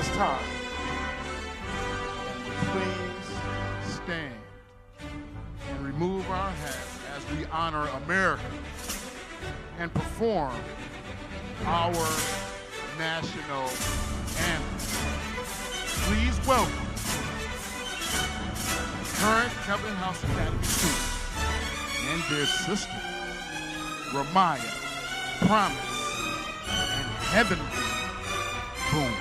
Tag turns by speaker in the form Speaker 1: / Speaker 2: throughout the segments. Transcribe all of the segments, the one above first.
Speaker 1: this time, please stand and remove our hats as we honor America and perform our national anthem. Please welcome current Covenant House Academy students and their sister, Ramaya, Promise, and Heavenly Boom.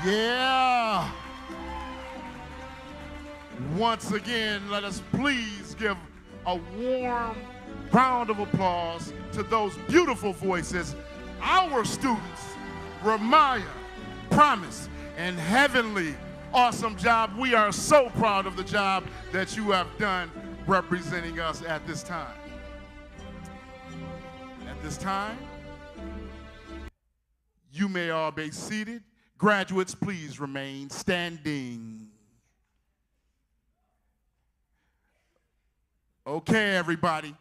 Speaker 1: Yeah. Once again, let us please give a warm round of applause to those beautiful voices, our students, Ramaya, Promise, and Heavenly. Awesome job. We are so proud of the job that you have done representing us at this time. At this time, you may all be seated. Graduates, please remain standing. Okay, everybody.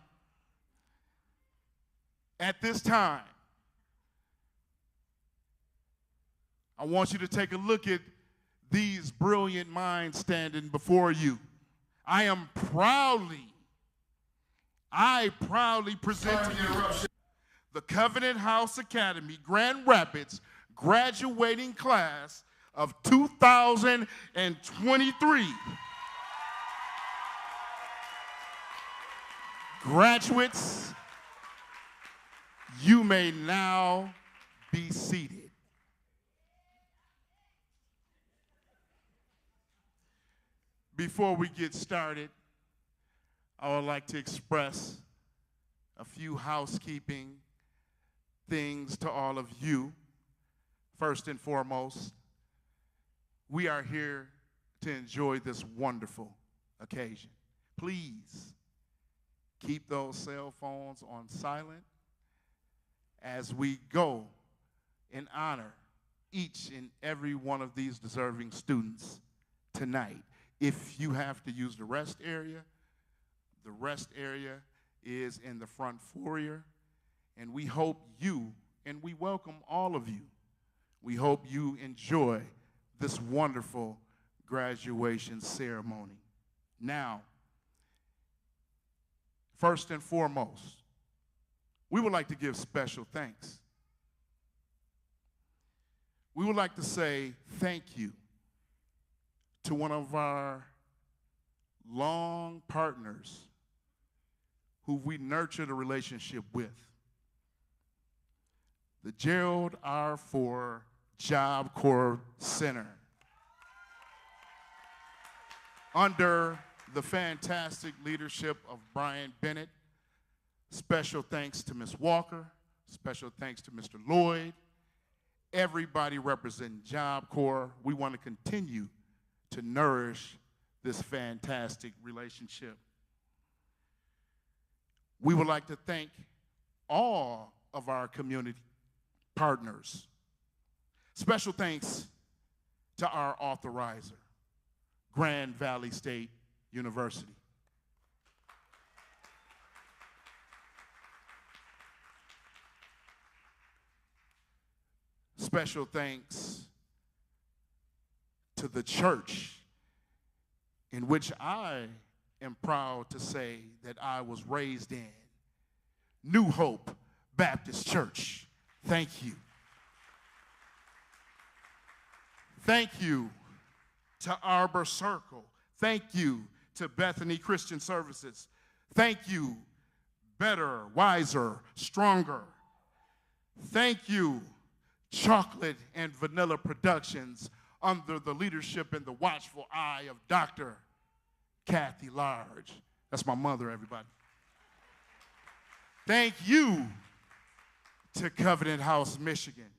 Speaker 1: At this time, I want you to take a look at these brilliant minds standing before you. I proudly present to you the Covenant House Academy Grand Rapids graduating class of 2023. Graduates, you may now be seated. Before we get started, I would like to express a few housekeeping things to all of you. First and foremost, we are here to enjoy this wonderful occasion. Please keep those cell phones on silent as we go and honor each and every one of these deserving students tonight. If you have to use the rest area is in the front foyer, and we hope you, and we welcome all of you, we hope you enjoy this wonderful graduation ceremony. Now, first and foremost, we would like to give special thanks we would like to say thank you to one of our long partners who we nurtured a relationship with, the Gerald R. Ford Job Corps Center. Under the fantastic leadership of Brian Bennett, special thanks to Ms. Walker, special thanks to Mr. Lloyd, everybody representing Job Corps. We want to continue to nourish this fantastic relationship. We would like to thank all of our community partners. Special thanks to our authorizer, Grand Valley State University. Special thanks to the church in which I am proud to say that I was raised in, New Hope Baptist Church. Thank you. Thank you to Arbor Circle. Thank you to Bethany Christian Services. Thank you, Better, Wiser, Stronger. Thank you, Chocolate and Vanilla Productions, under the leadership and the watchful eye of Dr. Kathy Large. That's my mother, everybody. Thank you to Covenant House, Michigan.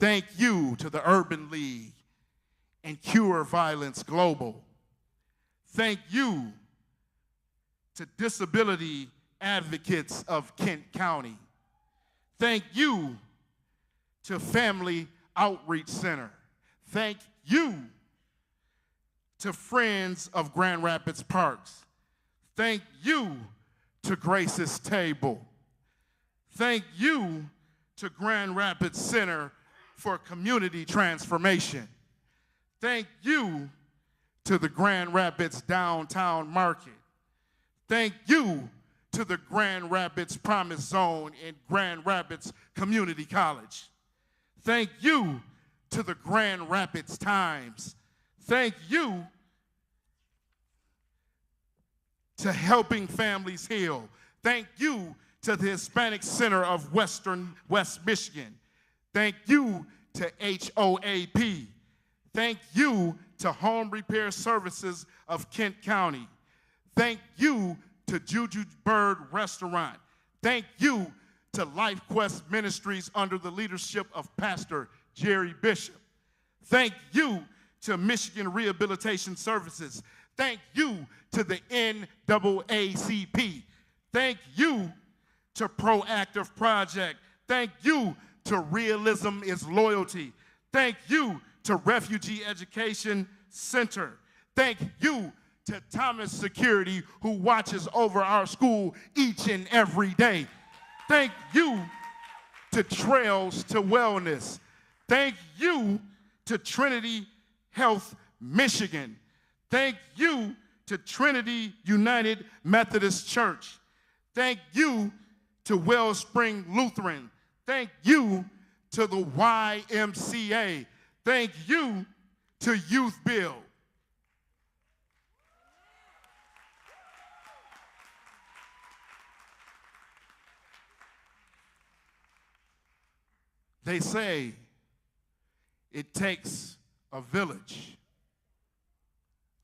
Speaker 1: Thank you to the Urban League and Cure Violence Global. Thank you to Disability Advocates of Kent County. Thank you to Family Outreach Center. Thank you to Friends of Grand Rapids Parks. Thank you to Grace's Table. Thank you to Grand Rapids Center for Community Transformation. Thank you to the Grand Rapids Downtown Market. Thank you to the Grand Rapids Promise Zone in Grand Rapids Community College. Thank you to the Grand Rapids Times. Thank you to Helping Families Heal. Thank you to the Hispanic Center of West Michigan. Thank you to HOAP. Thank you to Home Repair Services of Kent County. Thank you to Juju Bird Restaurant. Thank you to Life Quest Ministries under the leadership of Pastor Jerry Bishop. Thank you to Michigan Rehabilitation Services. Thank you to the NAACP. Thank you to Proactive Project. Thank you to Realism is Loyalty. Thank you to Refugee Education Center. Thank you to Thomas Security, who watches over our school each and every day. Thank you to Trails to Wellness. Thank you to Trinity Health Michigan. Thank you to Trinity United Methodist Church. Thank you to Wellspring Lutheran. Thank you to the YMCA. Thank you to Youth Build. They say it takes a village.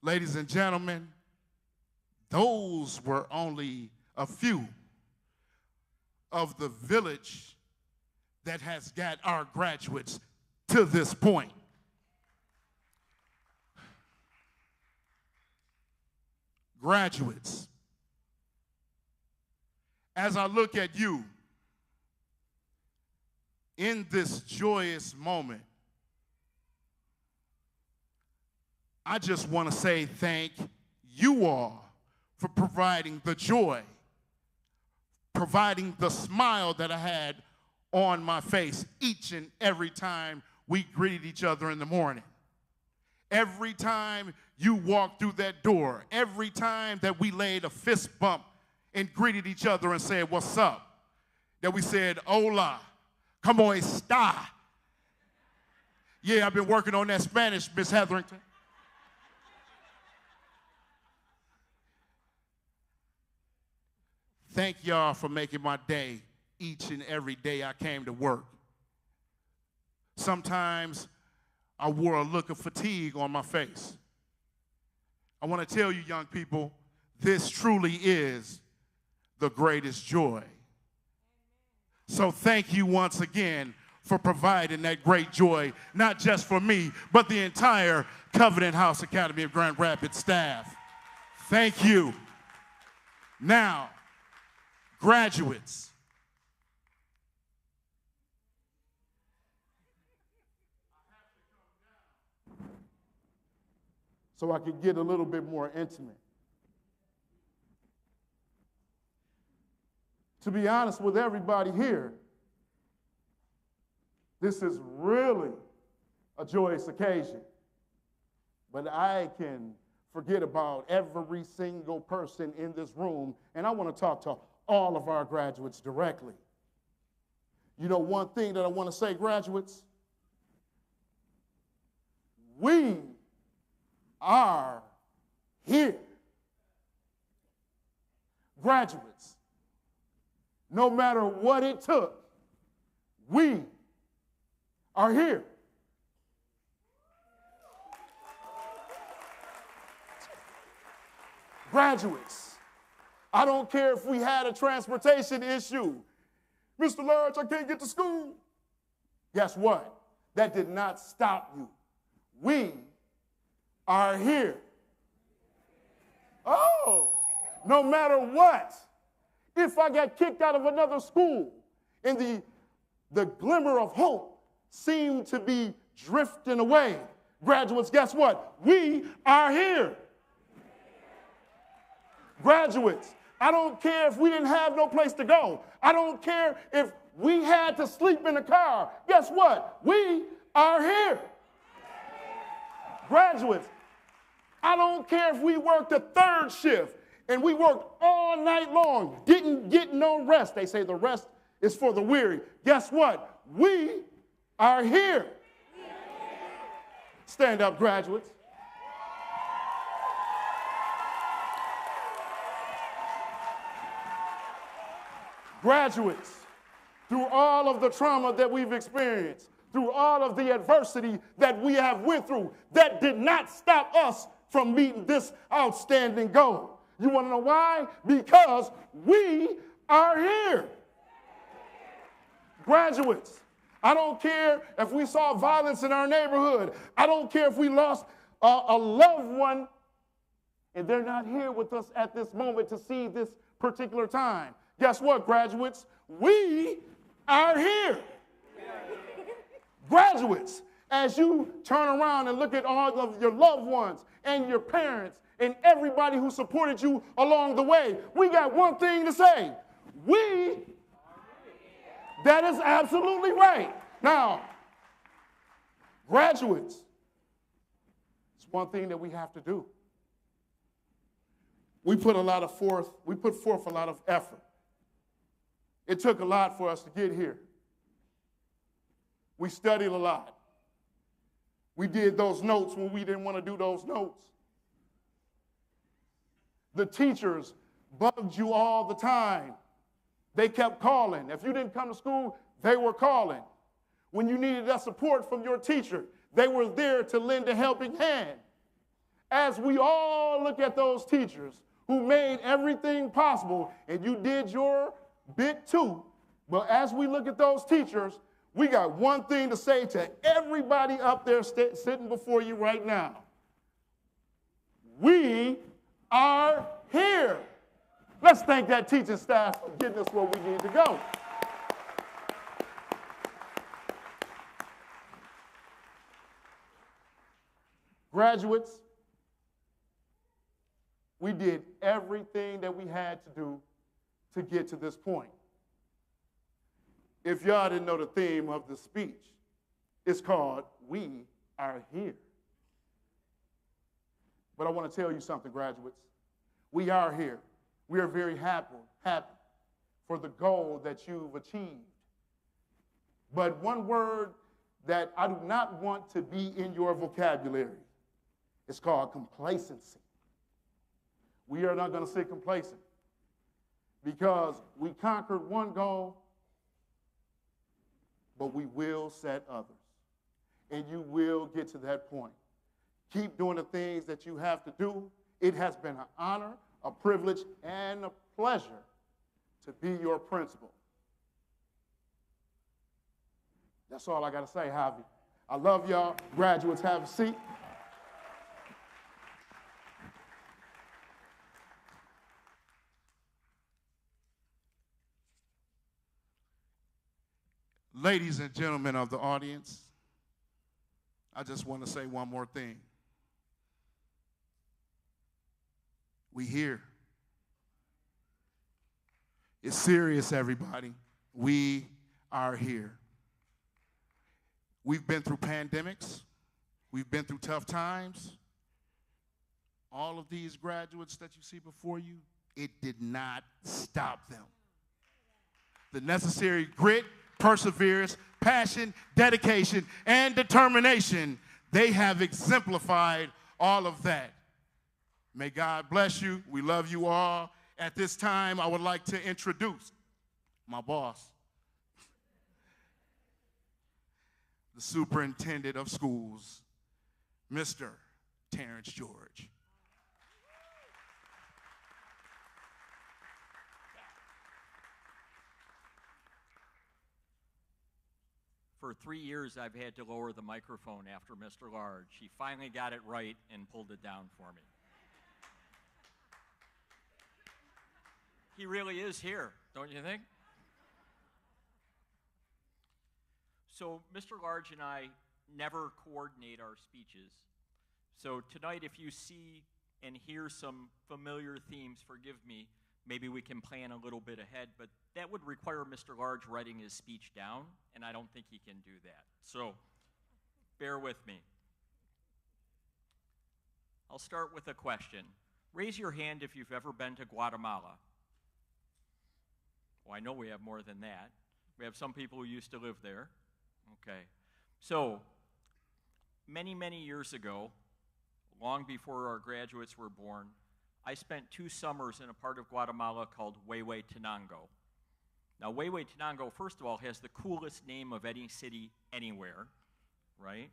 Speaker 1: Ladies and gentlemen, those were only a few of the village that has got our graduates to this point. Graduates, as I look at you in this joyous moment, I just want to say thank you all for providing the joy, providing the smile that I had on my face each and every time we greeted each other in the morning. Every time you walked through that door, every time that we laid a fist bump and greeted each other and said, "What's up?" that we said, "Hola, como esta?" Yeah, I've been working on that Spanish, Miss Hetherington. Thank y'all for making my day each and every day I came to work. Sometimes I wore a look of fatigue on my face. I want to tell you, young people, this truly is the greatest joy. So thank you once again for providing that great joy, not just for me, but the entire Covenant House Academy of Grand Rapids staff. Thank you. Now, graduates, so I could get a little bit more intimate. To be honest with everybody here, this is really a joyous occasion. But I can forget about every single person in this room, and I want to talk to all of our graduates directly. You know one thing that I want to say, graduates? We are here. Graduates, no matter what it took, we are here. Graduates, I don't care if we had a transportation issue. Mr. Large, I can't get to school. Guess what? That did not stop you. We are here. Oh, no matter what, if I got kicked out of another school and the glimmer of hope seemed to be drifting away, graduates, guess what? We are here. Graduates, I don't care if we didn't have no place to go. I don't care if we had to sleep in the car. Guess what? We are here. Graduates, I don't care if we worked a third shift and we worked all night long, didn't get no rest. They say the rest is for the weary. Guess what? We are here. Stand up, graduates. Graduates, through all of the trauma that we've experienced, through all of the adversity that we have went through, that did not stop us from meeting this outstanding goal. You want to know why? Because we are here. Graduates, I don't care if we saw violence in our neighborhood. I don't care if we lost a loved one and they're not here with us at this moment to see this particular time. Guess what, graduates? We are here. Graduates, as you turn around and look at all of your loved ones and your parents and everybody who supported you along the way, we got one thing to say. That is absolutely right. Now, graduates, it's one thing that we have to do. We put forth a lot of effort. It took a lot for us to get here. We studied a lot. We did those notes when we didn't want to do those notes. The teachers bugged you all the time. They kept calling. If you didn't come to school, they were calling. When you needed that support from your teacher, they were there to lend a helping hand. As we all look at those teachers who made everything possible, and you did your bit too, but as we look at those teachers, we got one thing to say to everybody up there sitting before you right now. We are here. Let's thank that teaching staff for getting us where we need to go. Graduates, we did everything that we had to do to get to this point. If y'all didn't know the theme of the speech, it's called We Are Here. But I want to tell you something, graduates. We are here. We are very happy for the goal that you've achieved. But one word that I do not want to be in your vocabulary. It's called complacency. We are not going to sit complacent because we conquered one goal, but we will set others. And you will get to that point. Keep doing the things that you have to do. It has been an honor, a privilege, and a pleasure to be your principal. That's all I got to say, Javi. I love y'all. Graduates, have a seat. Ladies and gentlemen of the audience, I just want to say one more thing. We here. It's serious, everybody. We are here. We've been through pandemics. We've been through tough times. All of these graduates that you see before you, it did not stop them. The necessary grit, perseverance, passion, dedication, and determination, they have exemplified all of that. May God bless you. We love you all. At this time, I would like to introduce my boss, the superintendent of schools, Mr. Terrence George.
Speaker 2: For 3 years, I've had to lower the microphone after Mr. Large. He finally got it right and pulled it down for me. He really is here, don't you think? So Mr. Large and I never coordinate our speeches. So tonight, if you see and hear some familiar themes, forgive me. Maybe we can plan a little bit ahead, but that would require Mr. Large writing his speech down, and I don't think he can do that. So bear with me. I'll start with a question. Raise your hand if you've ever been to Guatemala. Well, I know we have more than that. We have some people who used to live there. Okay. So many, many years ago, long before our graduates were born, I spent 2 summers in a part of Guatemala called Huehuetenango. Now, Huehuetenango, first of all, has the coolest name of any city anywhere, right?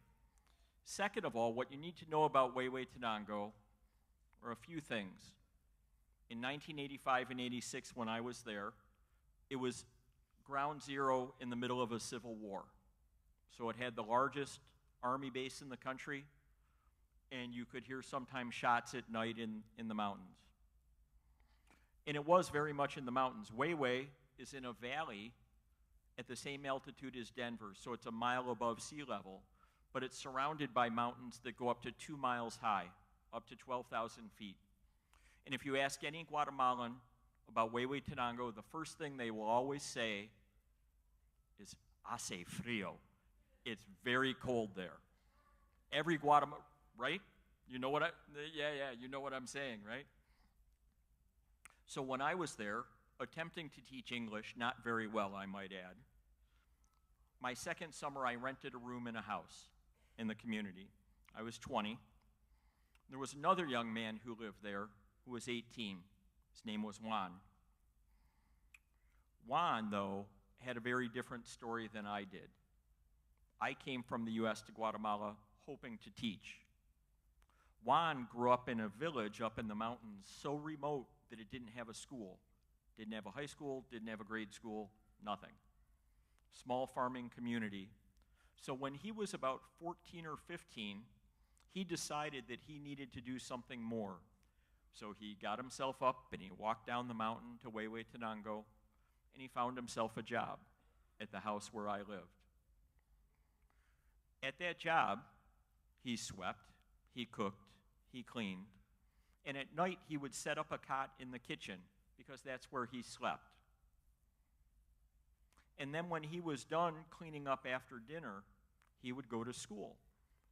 Speaker 2: Second of all, what you need to know about Huehuetenango are a few things. In 1985 and 86, when I was there, it was ground zero in the middle of a civil war. So it had the largest army base in the country, and you could hear sometimes shots at night in the mountains. And it was very much in the mountains. Huehue is in a valley at the same altitude as Denver, so it's a mile above sea level, but it's surrounded by mountains that go up to 2 miles high, up to 12,000 feet. And if you ask any Guatemalan about Huehuetenango, the first thing they will always say is, hace frío. It's very cold there. Every Guatemala, right? You know what you know what I'm saying, right? So when I was there, attempting to teach English, not very well, I might add, my second summer I rented a room in a house in the community. I was 20. There was another young man who lived there who was 18. His name was Juan. Juan, though, had a very different story than I did. I came from the U.S. to Guatemala hoping to teach. Juan grew up in a village up in the mountains so remote that it didn't have a school. Didn't have a high school, didn't have a grade school, nothing. Small farming community. So when he was about 14 or 15, he decided that he needed to do something more. So he got himself up and he walked down the mountain to Huehuetenango, and he found himself a job at the house where I lived. At that job, he swept, he cooked, he cleaned, and at night he would set up a cot in the kitchen because that's where he slept. And then when he was done cleaning up after dinner, he would go to school.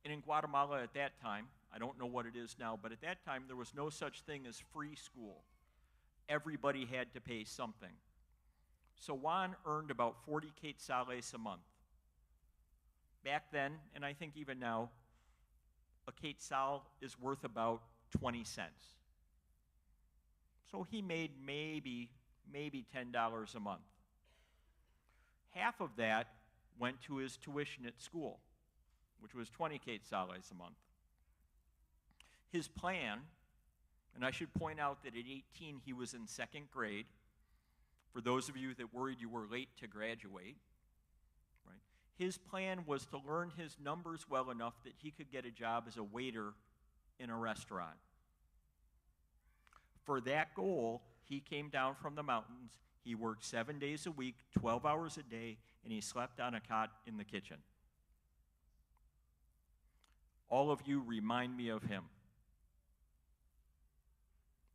Speaker 2: And in Guatemala at that time, I don't know what it is now, but at that time there was no such thing as free school. Everybody had to pay something. So Juan earned about 40 quetzales a month. Back then, and I think even now, a Kate Sol is worth about 20 cents. So he made maybe $10 a month. Half of that went to his tuition at school, which was 20 Kate Soles a month. His plan, and I should point out that at 18 he was in second grade. For those of you that worried you were late to graduate, right? His plan was to learn his numbers well enough that he could get a job as a waiter in a restaurant. For that goal, he came down from the mountains. He worked 7 days a week, 12 hours a day, and he slept on a cot in the kitchen. All of you remind me of him.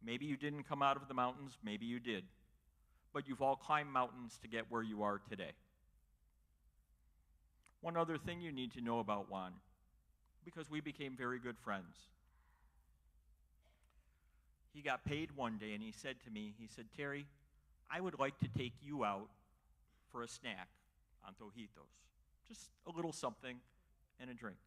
Speaker 2: Maybe you didn't come out of the mountains, maybe you did. But you've all climbed mountains to get where you are today. One other thing you need to know about Juan, because we became very good friends. He got paid one day and he said to me, he said, Terry, I would like to take you out for a snack on Tojitos. Just a little something and a drink.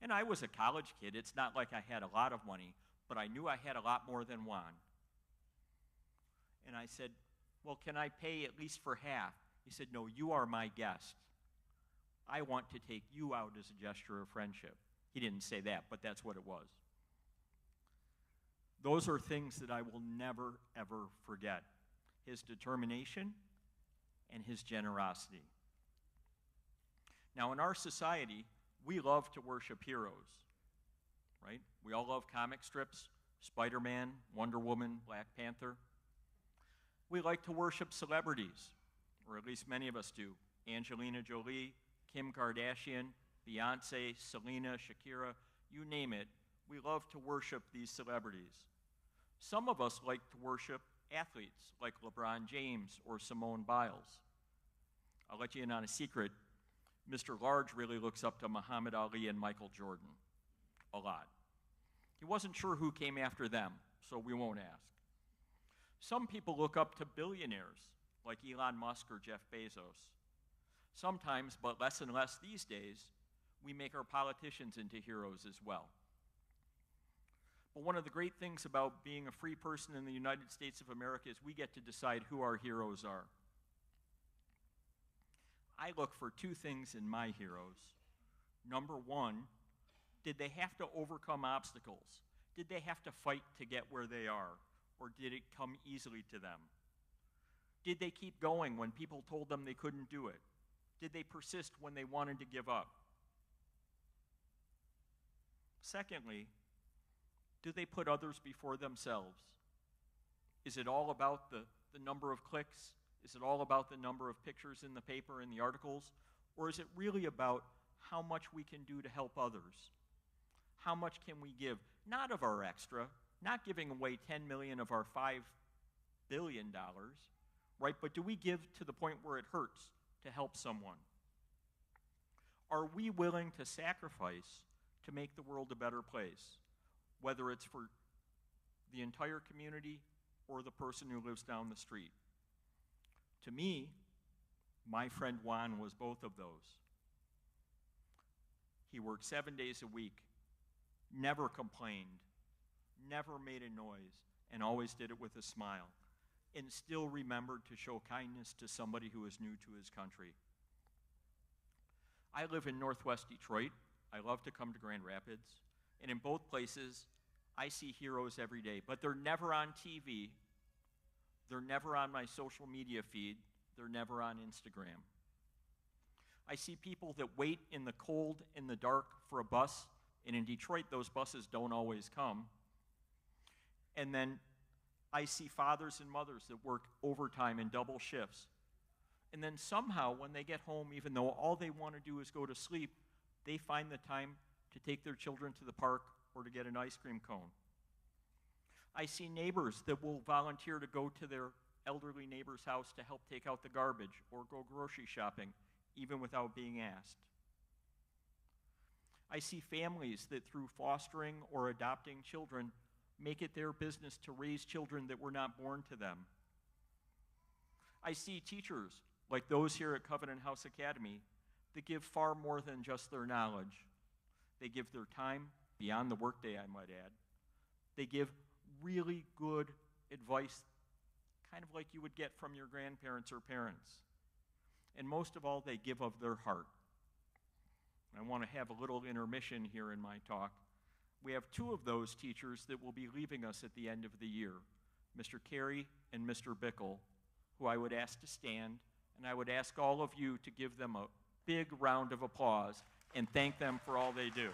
Speaker 2: And I was a college kid. It's not like I had a lot of money, but I knew I had a lot more than Juan. And I said, well, can I pay at least for half? He said, no, you are my guest. I want to take you out as a gesture of friendship. He didn't say that, but that's what it was. Those are things that I will never, ever forget. His determination and his generosity. Now, in our society, we love to worship heroes, right? We all love comic strips, Spider-Man, Wonder Woman, Black Panther. We like to worship celebrities, or at least many of us do. Angelina Jolie, Kim Kardashian, Beyonce, Selena, Shakira, you name it. We love to worship these celebrities. Some of us like to worship athletes like LeBron James or Simone Biles. I'll let you in on a secret. Mr. Large really looks up to Muhammad Ali and Michael Jordan a lot. He wasn't sure who came after them, so we won't ask. Some people look up to billionaires like Elon Musk or Jeff Bezos. Sometimes, but less and less these days, we make our politicians into heroes as well. But one of the great things about being a free person in the United States of America is we get to decide who our heroes are. I look for two things in my heroes. Number one, did they have to overcome obstacles? Did they have to fight to get where they are? Or did it come easily to them? Did they keep going when people told them they couldn't do it? Did they persist when they wanted to give up? Secondly, do they put others before themselves? Is it all about the number of clicks? Is it all about the number of pictures in the paper and the articles? Or is it really about how much we can do to help others? How much can we give? Not of our extra, not giving away 10 million of our $5 billion, right? But do we give to the point where it hurts to help someone? Are we willing to sacrifice to make the world a better place, whether it's for the entire community or the person who lives down the street? To me, my friend Juan was both of those. He worked 7 days a week, never complained, never made a noise, and always did it with a smile, and still remembered to show kindness to somebody who is new to his country. I live in Northwest Detroit. I love to come to Grand Rapids, and in both places, I see heroes every day, but they're never on TV. They're never on my social media feed. They're never on Instagram. I see people that wait in the cold, in the dark for a bus, and in Detroit, those buses don't always come. And then I see fathers and mothers that work overtime and double shifts. And then somehow, when they get home, even though all they want to do is go to sleep, they find the time to take their children to the park or to get an ice cream cone. I see neighbors that will volunteer to go to their elderly neighbor's house to help take out the garbage or go grocery shopping, even without being asked. I see families that through fostering or adopting children make it their business to raise children that were not born to them. I see teachers, like those here at Covenant House Academy, that give far more than just their knowledge. They give their time beyond the workday, I might add. They give really good advice, kind of like you would get from your grandparents or parents. And most of all, they give of their heart. I want to have a little intermission here in my talk. We have two of those teachers that will be leaving us at the end of the year, Mr. Carey and Mr. Bickle, who I would ask to stand, and I would ask all of you to give them a big round of applause and thank them for all they do.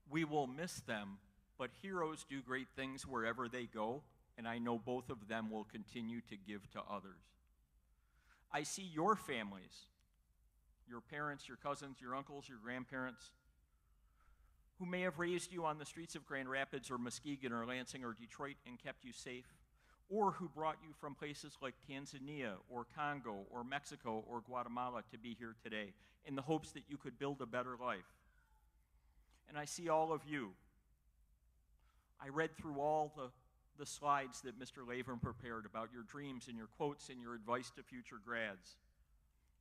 Speaker 2: We will miss them, but heroes do great things wherever they go, and I know both of them will continue to give to others. I see your families, your parents, your cousins, your uncles, your grandparents, who may have raised you on the streets of Grand Rapids or Muskegon or Lansing or Detroit and kept you safe, or who brought you from places like Tanzania or Congo or Mexico or Guatemala to be here today in the hopes that you could build a better life. And I see all of you. I read through all the slides that Mr. Lavin prepared about your dreams and your quotes and your advice to future grads.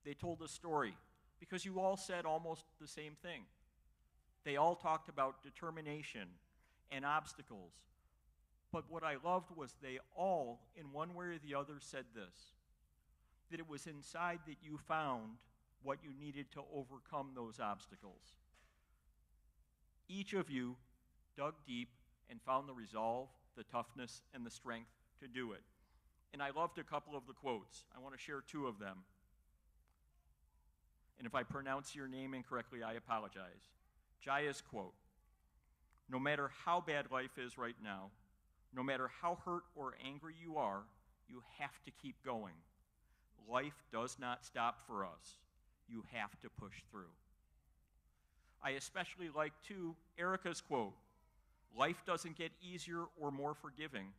Speaker 2: They told a story because you all said almost the same thing. They all talked about determination and obstacles. But what I loved was they all, in one way or the other, said this, that it was inside that you found what you needed to overcome those obstacles. Each of you dug deep and found the resolve, the toughness, and the strength to do it. And I loved a couple of the quotes. I want to share two of them. And if I pronounce your name incorrectly, I apologize. Jaya's quote, "No matter how bad life is right now, no matter how hurt or angry you are, you have to keep going. Life does not stop for us. You have to push through." I especially like, too, Erica's quote, "Life doesn't get easier or more forgiving,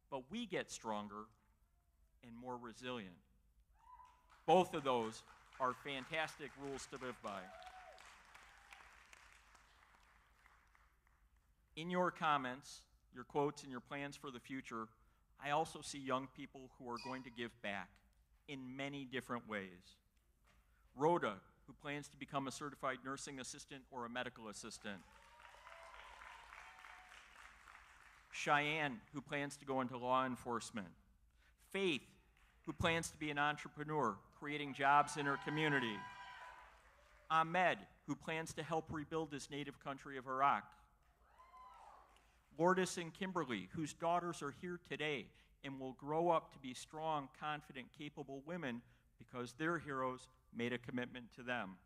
Speaker 2: but we get stronger and more resilient." Both of those are fantastic rules to live by. In your comments, your quotes, and your plans for the future, I also see young people who are going to give back in many different ways. Rhoda, who plans to become a certified nursing assistant or a medical assistant. Cheyenne, who plans to go into law enforcement. Faith, who plans to be an entrepreneur, creating jobs in her community. Ahmed, who plans to help rebuild his native country of Iraq. Lourdes and Kimberly, whose daughters are here today and will grow up to be strong, confident, capable women because their heroes made a commitment to them.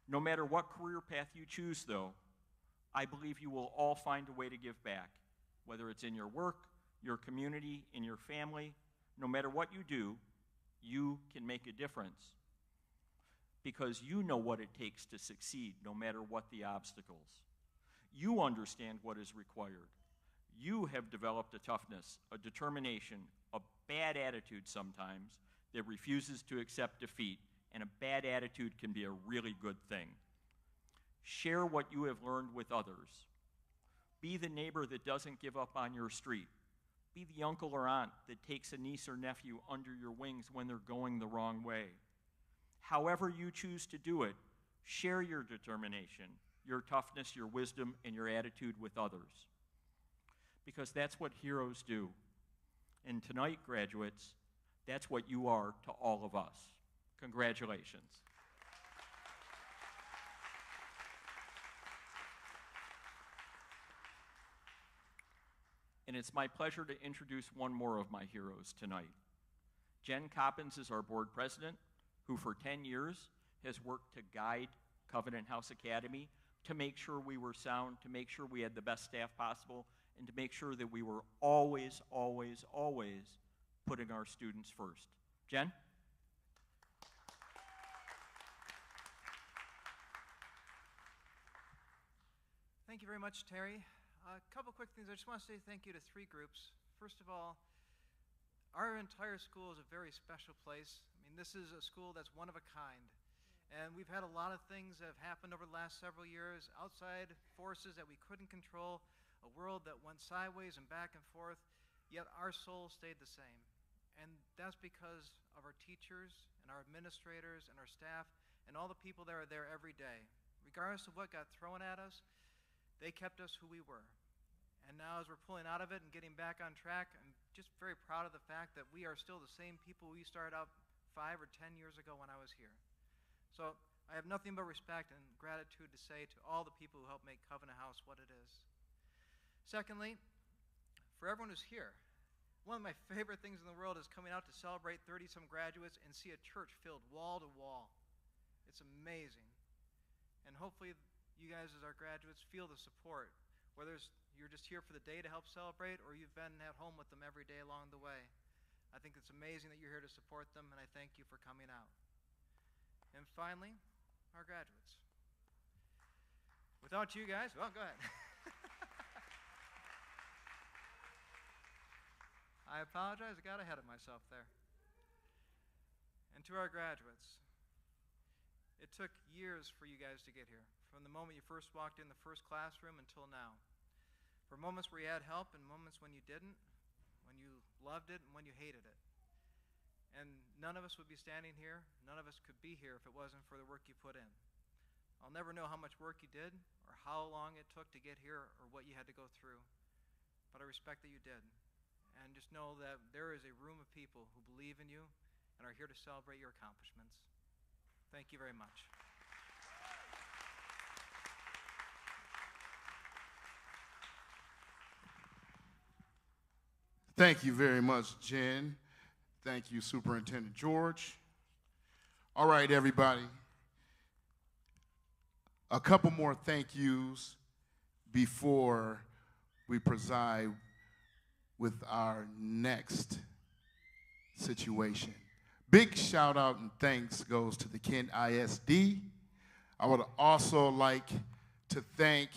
Speaker 2: No matter what career path you choose, though, I believe you will all find a way to give back, whether it's in your work, your community, in your family. No matter what you do, you can make a difference because you know what it takes to succeed, no matter what the obstacles. You understand what is required. You have developed a toughness, a determination, a bad attitude sometimes that refuses to accept defeat, and a bad attitude can be a really good thing. Share what you have learned with others. Be the neighbor that doesn't give up on your street. Be the uncle or aunt that takes a niece or nephew under your wings when they're going the wrong way. However you choose to do it, share your determination, your toughness, your wisdom, and your attitude with others. Because that's what heroes do. And tonight, graduates, that's what you are to all of us. Congratulations. And it's my pleasure to introduce one more of my heroes tonight. Jen Coppins is our board president, who for 10 years has worked to guide Covenant House Academy to make sure we were sound, to make sure we had the best staff possible, and to make sure that we were always, always, always putting our students first. Jen?
Speaker 3: Thank you very much, Terry. A couple quick things. I just want to say thank you to three groups. First of all, our entire school is a very special place. I mean, this is a school that's one of a kind. And we've had a lot of things that have happened over the last several years, outside forces that we couldn't control, a world that went sideways and back and forth, yet our soul stayed the same. And that's because of our teachers and our administrators and our staff and all the people that are there every day. Regardless of what got thrown at us, they kept us who we were. And now as we're pulling out of it and getting back on track, I'm just very proud of the fact that we are still the same people we started out 5 or 10 years ago when I was here. So I have nothing but respect and gratitude to say to all the people who helped make Covenant House what it is. Secondly, for everyone who's here, one of my favorite things in the world is coming out to celebrate 30-some graduates and see a church filled wall to wall. It's amazing. And hopefully you guys as our graduates feel the support, whether you're just here for the day to help celebrate or you've been at home with them every day along the way. I think it's amazing that you're here to support them, and I thank you for coming out. And finally, our graduates. Without you guys, well, go ahead. I apologize, I got ahead of myself there. And to our graduates, it took years for you guys to get here, from the moment you first walked in the first classroom until now. For moments where you had help and moments when you didn't, when you loved it and when you hated it. And none of us would be standing here, none of us could be here if it wasn't for the work you put in. I'll never know how much work you did or how long it took to get here or what you had to go through, but I respect that you did. And just know that there is a room of people who believe in you and are here to celebrate your accomplishments. Thank you very much.
Speaker 1: Thank you very much, Jen. Thank you, Superintendent George. All right, everybody. A couple more thank yous before we preside with our next situation. Big shout out and thanks goes to the Kent ISD. I would also like to thank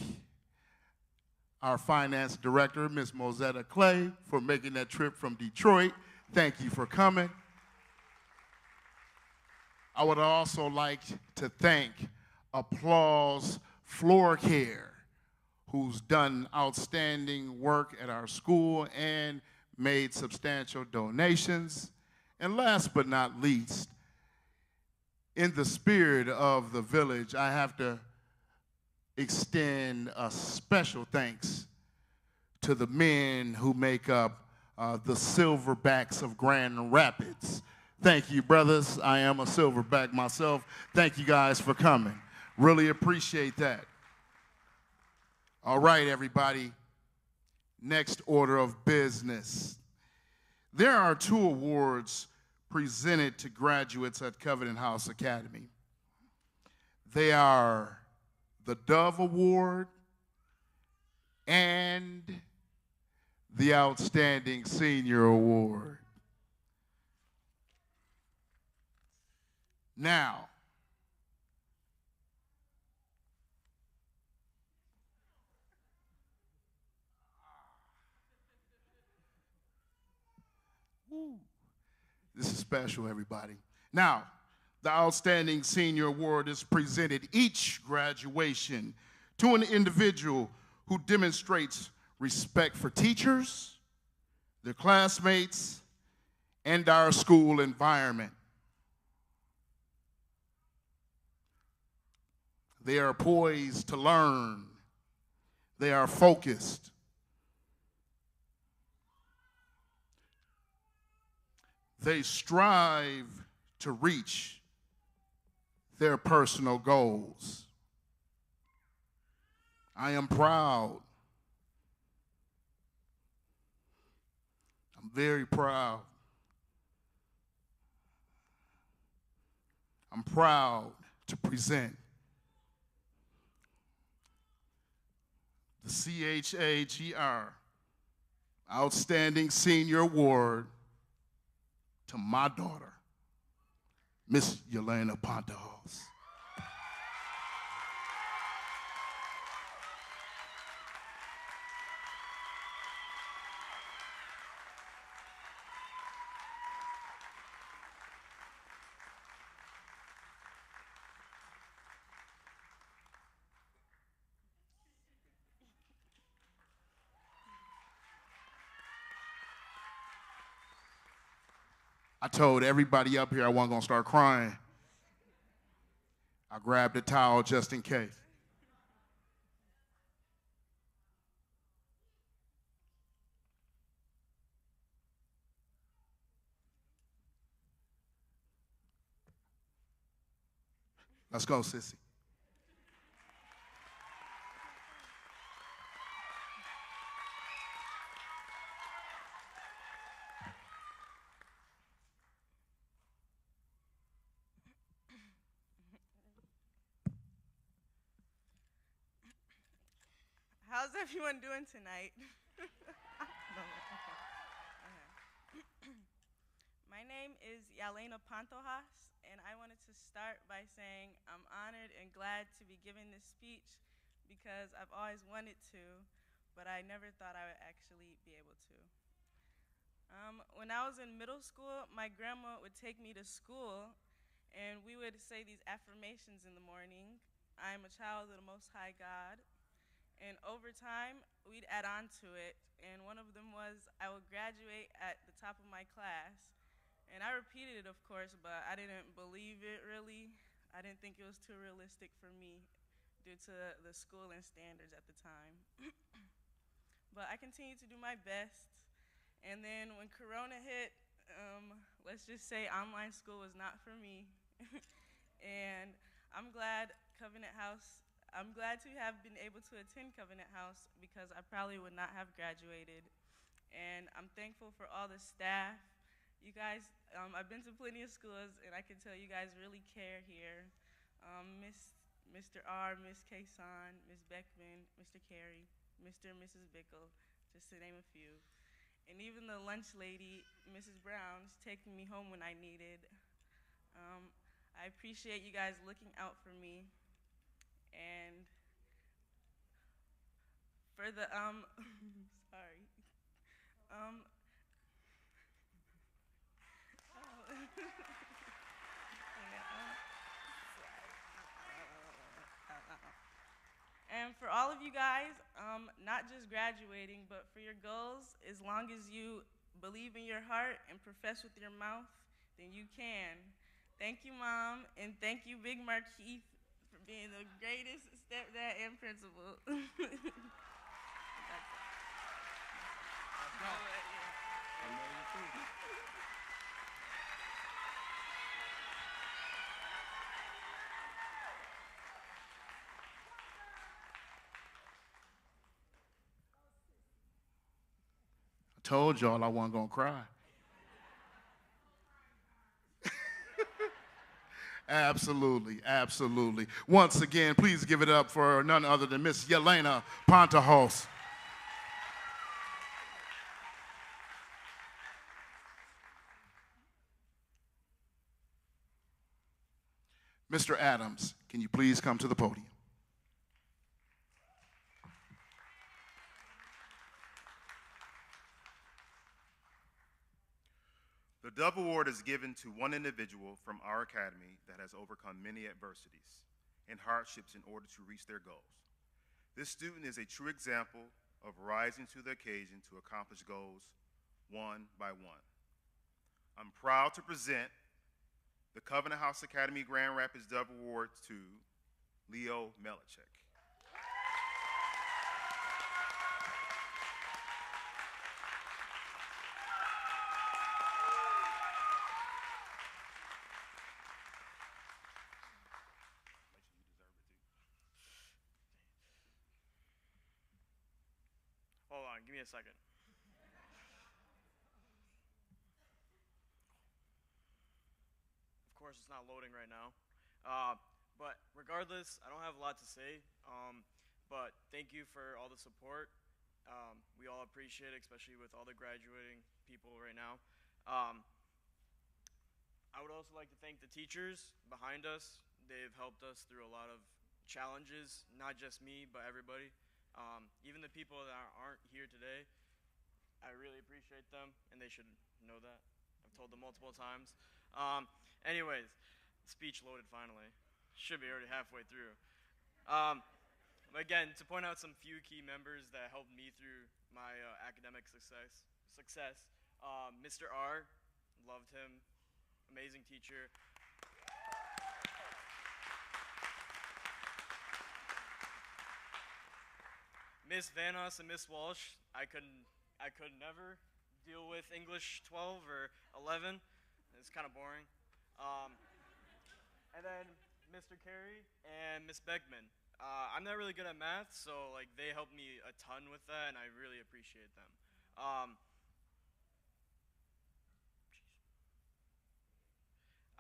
Speaker 1: our finance director, Ms. Mozetta Clay, for making that trip from Detroit. Thank you for coming. I would also like to thank Applause Floor Care, who's done outstanding work at our school and made substantial donations. And last but not least, in the spirit of the village, I have to extend a special thanks to the men who make up the Silverbacks of Grand Rapids. Thank you, brothers. I am a Silverback myself. Thank you guys for coming. Really appreciate that. All right, everybody. Next order of business. There are 2 awards presented to graduates at Covenant House Academy. They are the Dove Award and the Outstanding Senior Award. Now, this is special, everybody. Now, the Outstanding Senior Award is presented each graduation to an individual who demonstrates respect for teachers, their classmates, and our school environment. They are poised to learn. They are focused. They strive to reach their personal goals. I am proud. I'm very proud. I'm proud to present the CHAGR Outstanding Senior Award to my daughter, Miss Yelena Pontos. I told everybody up here I wasn't going to start crying. I grabbed a towel just in case. Let's go, sissy.
Speaker 4: How's everyone doing tonight? My name is Yelena Pantojas, and I wanted to start by saying I'm honored and glad to be giving this speech because I've always wanted to, but I never thought I would actually be able to. When I was in middle school, my grandma would take me to school, and we would say these affirmations in the morning. I am a child of the Most High God. And over time, we'd add on to it. And one of them was, I will graduate at the top of my class. And I repeated it, of course, but I didn't believe it really. I didn't think it was too realistic for me due to the school and standards at the time. But I continued to do my best. And then when Corona hit, let's just say online school was not for me. And I'm glad I'm glad to have been able to attend Covenant House because I probably would not have graduated. And I'm thankful for all the staff. You guys, I've been to plenty of schools, and I can tell you guys really care here. Mr. R, Miss Kaysan, Miss Beckman, Mr. Carey, Mr. and Mrs. Bickle, just to name a few. And even the lunch lady, Mrs. Brown's, taking me home when I needed. I appreciate you guys looking out for me. And for the, sorry. And for all of you guys, not just graduating, but for your goals, as long as you believe in your heart and profess with your mouth, then you can. Thank you, Mom, and thank you, Big Markeith, for being the greatest stepdad and principal.
Speaker 1: I told y'all I wasn't going to cry. Absolutely, absolutely. Once again, please give it up for none other than Miss Yelena Pantojas. Mr. Adams, can you please come to the podium?
Speaker 5: The Dove Award is given to one individual from our academy that has overcome many adversities and hardships in order to reach their goals. This student is a true example of rising to the occasion to accomplish goals one by one. I'm proud to present the Covenant House Academy Grand Rapids Dove Award to Leo Melichek.
Speaker 6: Hold on, give me a second. Of course, it's not loading right now. But regardless, I don't have a lot to say. But thank you for all the support. We all appreciate it, especially with all the graduating people right now. I would also like to thank the teachers behind us. They've helped us through a lot of challenges, not just me, but everybody. Even the people that aren't here today, I really appreciate them, and they should know that. I've told them multiple times. Anyways, speech loaded finally. Should be already halfway through. Again, to point out some few key members that helped me through my academic success. Mr. R, loved him. amazing teacher. Miss Vanos and Miss Walsh, I could never deal with English 12 or 11. It's kind of boring. And then Mr. Carey and Miss Beckman. I'm not really good at math, so like they helped me a ton with that, and I really appreciate them.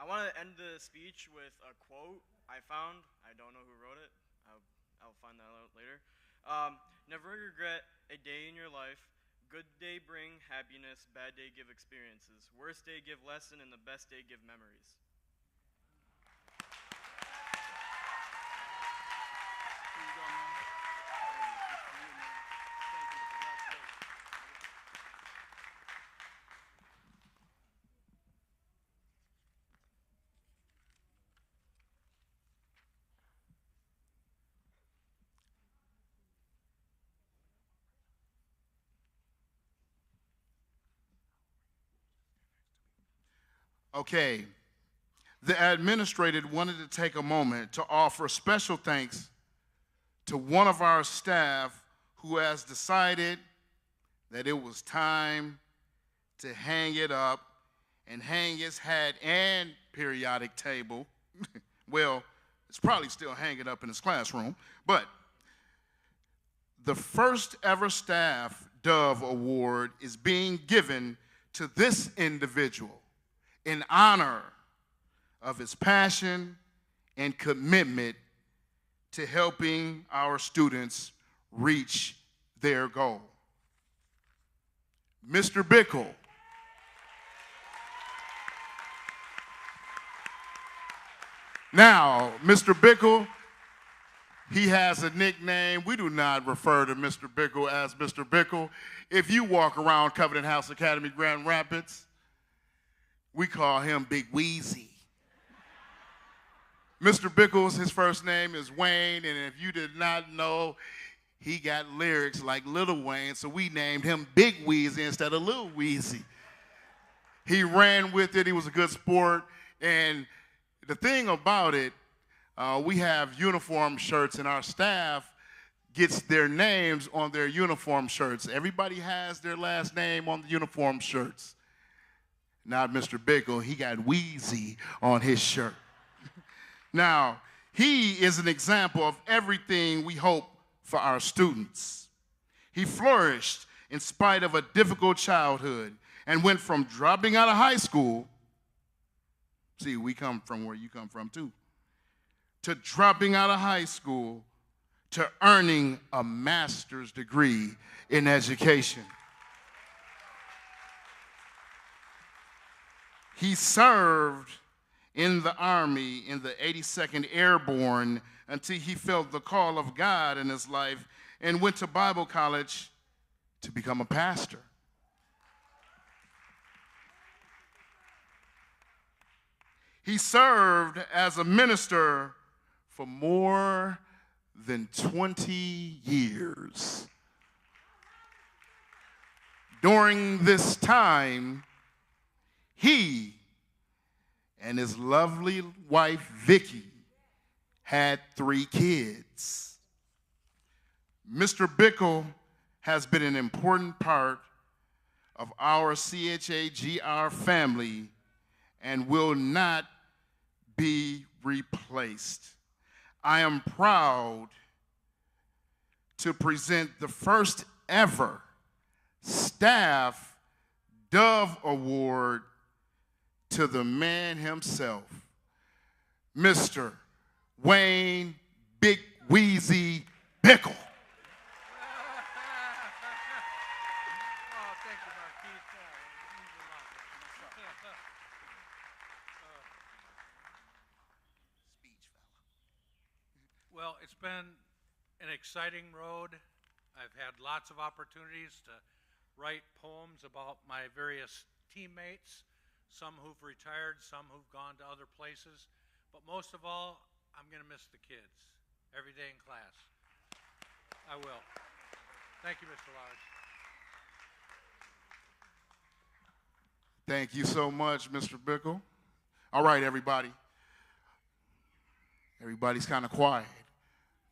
Speaker 6: I want to end the speech with a quote I found. I don't know who wrote it. I'll find that out later. Never regret a day in your life. Good day bring happiness, bad day give experiences. Worst day give lesson, and the best day give memories.
Speaker 1: Okay, the administrator wanted to take a moment to offer special thanks to one of our staff who has decided that it was time to hang it up and hang his hat and periodic table. Well, it's probably still hanging up in his classroom, but the first ever Staff Dove Award is being given to this individual in honor of his passion and commitment to helping our students reach their goal. Mr. Bickle. Now, Mr. Bickle, he has a nickname. We do not refer to Mr. Bickle as Mr. Bickle. If you walk around Covenant House Academy, Grand Rapids, we call him Big Wheezy. Mr. Bickles, his first name is Wayne, and if you did not know, he got lyrics like Little Wayne, so we named him Big Wheezy instead of Little Wheezy. He ran with it. He was a good sport, and the thing about it, we have uniform shirts, and our staff gets their names on their uniform shirts. Everybody has their last name on the uniform shirts. Not Mr. Bickle, he got Wheezy on his shirt. Now, he is an example of everything we hope for our students. He flourished in spite of a difficult childhood and went from dropping out of high school, see, we come from where you come from too, to dropping out of high school to earning a master's degree in education. He served in the Army in the 82nd Airborne until he felt the call of God in his life and went to Bible college to become a pastor. He served as a minister for more than 20 years. During this time, he and his lovely wife, Vicky, had 3 kids. Mr. Bickle has been an important part of our CHAGR family and will not be replaced. I am proud to present the first ever Staff Dove Award to the man himself, Mr. Wayne Big Wheezy Bickle.
Speaker 7: Well, it's been an exciting road. I've had lots of opportunities to write poems about my various teammates, some who've retired, some who've gone to other places. But most of all, I'm going to miss the kids every day in class. I will. Thank you, Mr. Large.
Speaker 1: Thank you so much, Mr. Bickle. All right, everybody. Everybody's kind of quiet.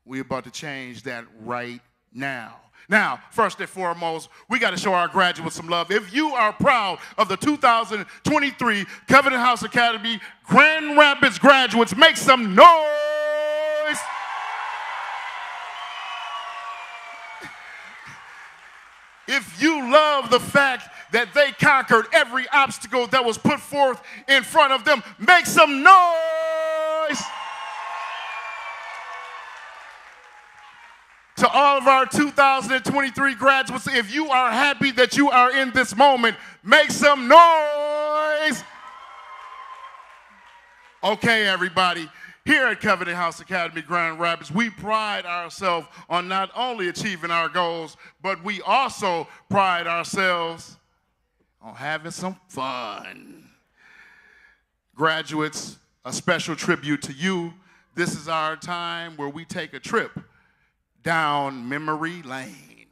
Speaker 1: We're about to change that right now. Now, first and foremost, we got to show our graduates some love. If you are proud of the 2023 Covenant House Academy Grand Rapids graduates, make some noise. If you love the fact that they conquered every obstacle that was put forth in front of them, make some noise. To all of our 2023 graduates, if you are happy that you are in this moment, make some noise. Okay, everybody. Here at Covenant House Academy Grand Rapids, we pride ourselves on not only achieving our goals, but we also pride ourselves on having some fun. Graduates, a special tribute to you. This is our time where we take a trip down memory lane.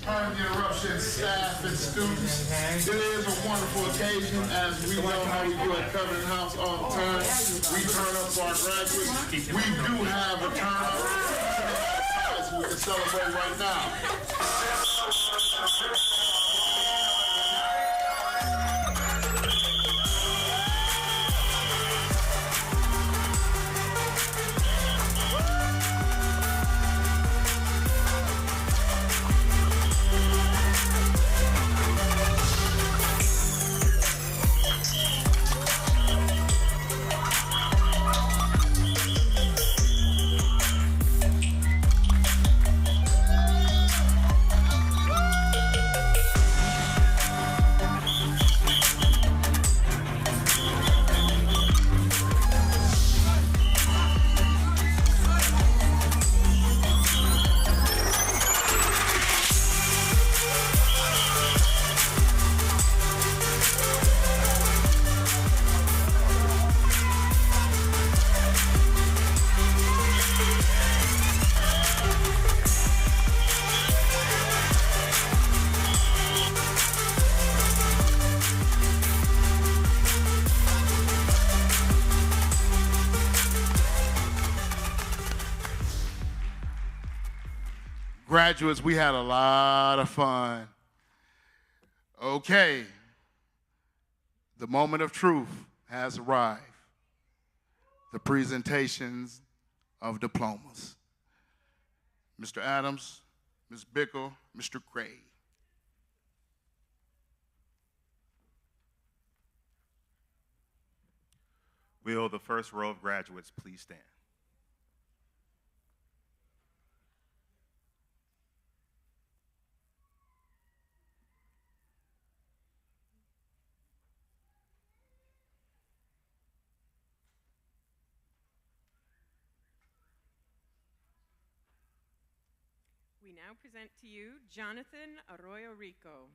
Speaker 1: Pardon the interruption, staff and students. It is a wonderful occasion, as we know how we do at Covenant House all the time. We turn up for our graduates. We do have a turnout, so we can celebrate right now. Graduates, we had a lot of fun. Okay, the moment of truth has arrived. The presentations of diplomas. Mr. Adams, Ms. Bickle, Mr. Gray.
Speaker 5: Will the first row of graduates please stand?
Speaker 8: We now present to you Jonathan Arroyo Rico.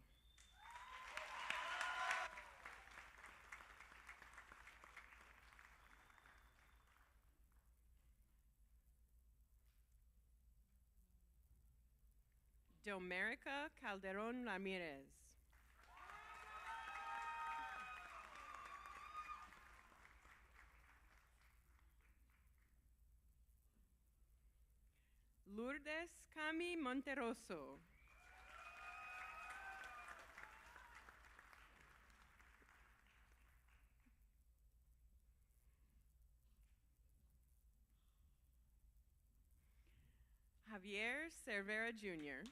Speaker 8: Domerica Calderon Ramirez. Lourdes Cami Monteroso. Javier Cervera Jr.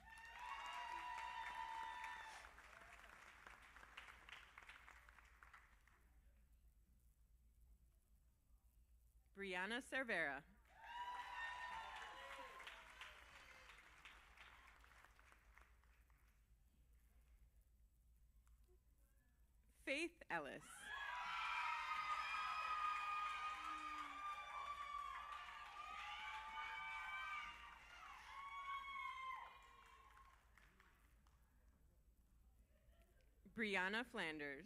Speaker 8: Brianna Cervera. Faith Ellis. Brianna Flanders.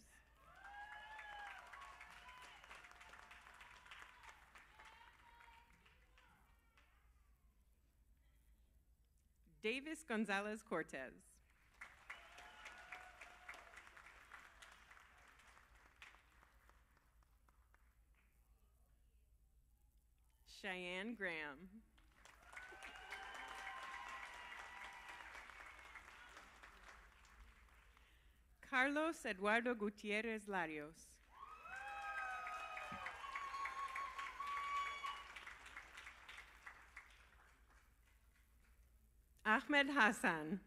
Speaker 8: Davis Gonzalez Cortez. Cheyenne Graham. Carlos Eduardo Gutierrez Larios. Ahmed Hassan.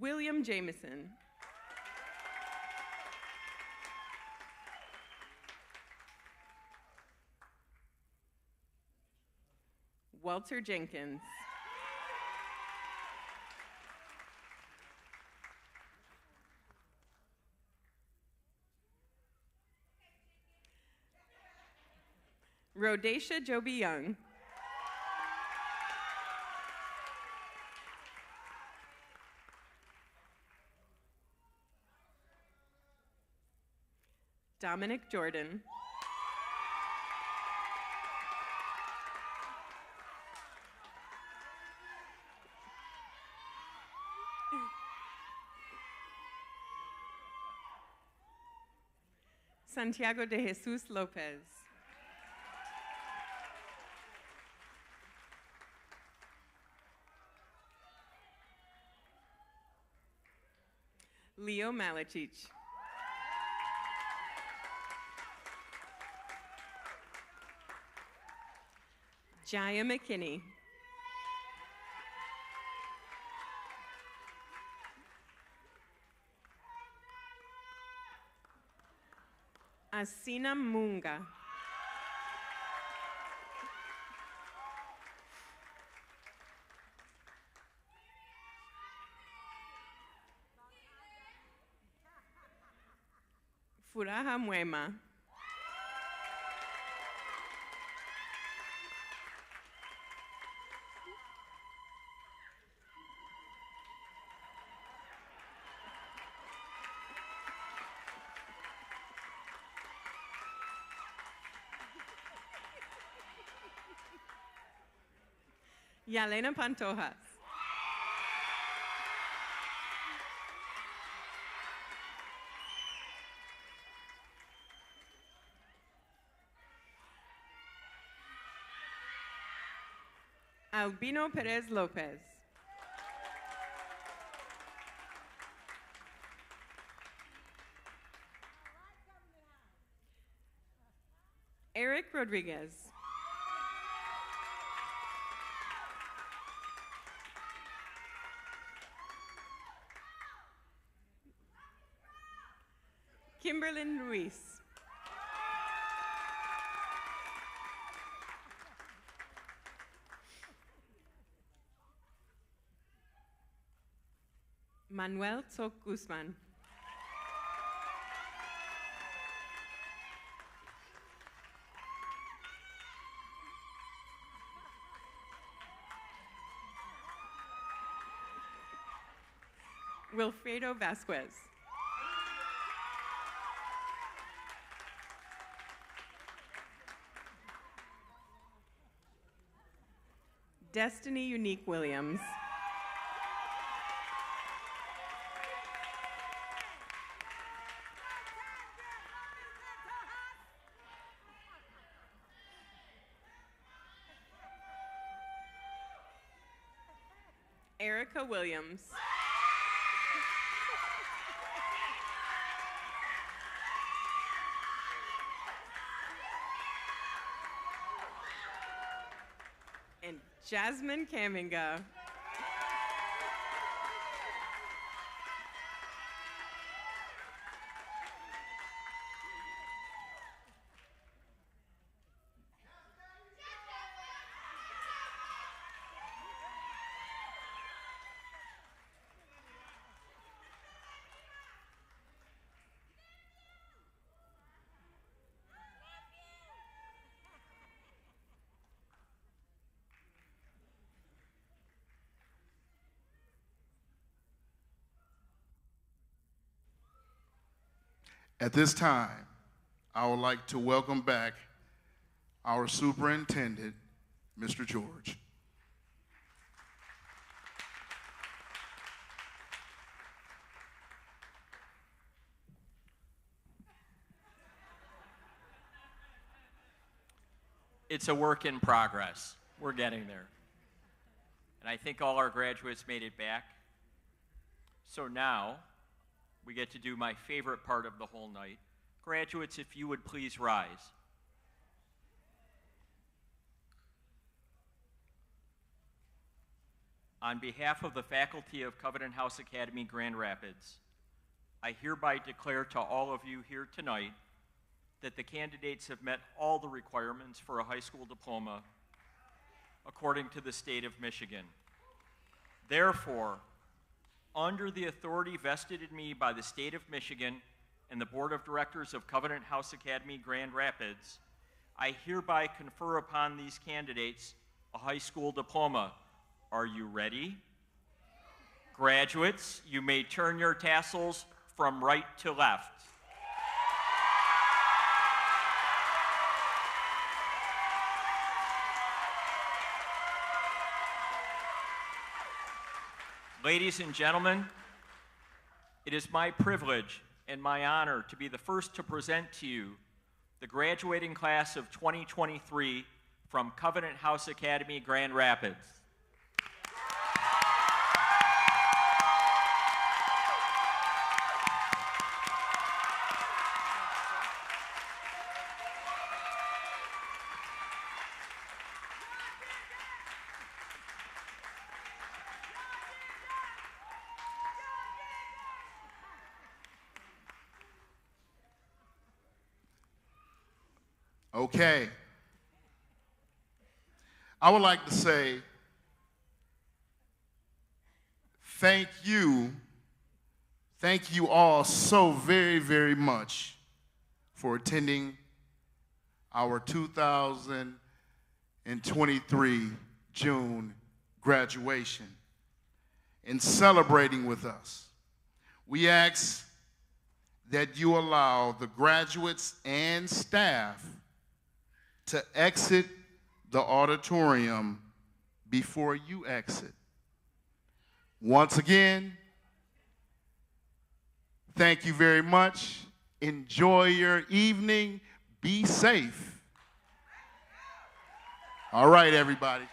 Speaker 8: William Jameson. Walter Jenkins. Rhodacia Joby Young. Dominic Jordan. Santiago de Jesus Lopez. Leo Malachich. Jaya McKinney. Asina Munga. Furaha Muema. Yalena Pantojas. Albino Perez Lopez. Eric Rodriguez. Kimberlyn Ruiz. Manuel Tzok Guzman. Wilfredo Vasquez. Destiny Unique Williams. Erica Williams. And Jasmine Kaminga.
Speaker 1: At this time, I would like to welcome back our superintendent, Mr. George.
Speaker 2: it's a work in progress. We're getting there. And I think all our graduates made it back. So now we get to do my favorite part of the whole night. Graduates, if you would please rise. On behalf of the faculty of Covenant House Academy Grand Rapids, I hereby declare to all of you here tonight that the candidates have met all the requirements for a high school diploma according to the state of Michigan. Therefore, under the authority vested in me by the state of Michigan and the Board of Directors of Covenant House Academy Grand Rapids, I hereby confer upon these candidates a high school diploma. Are you ready? Graduates, you may turn your tassels from right to left. Ladies and gentlemen, it is my privilege and my honor to be the first to present to you the graduating class of 2023 from Covenant House Academy Grand Rapids.
Speaker 1: Okay. I would like to say thank you all so very, very much for attending our 2023 June graduation and celebrating with us. We ask that you allow the graduates and staff to exit the auditorium before you exit. Once again, thank you very much. Enjoy your evening. Be safe. All right, everybody.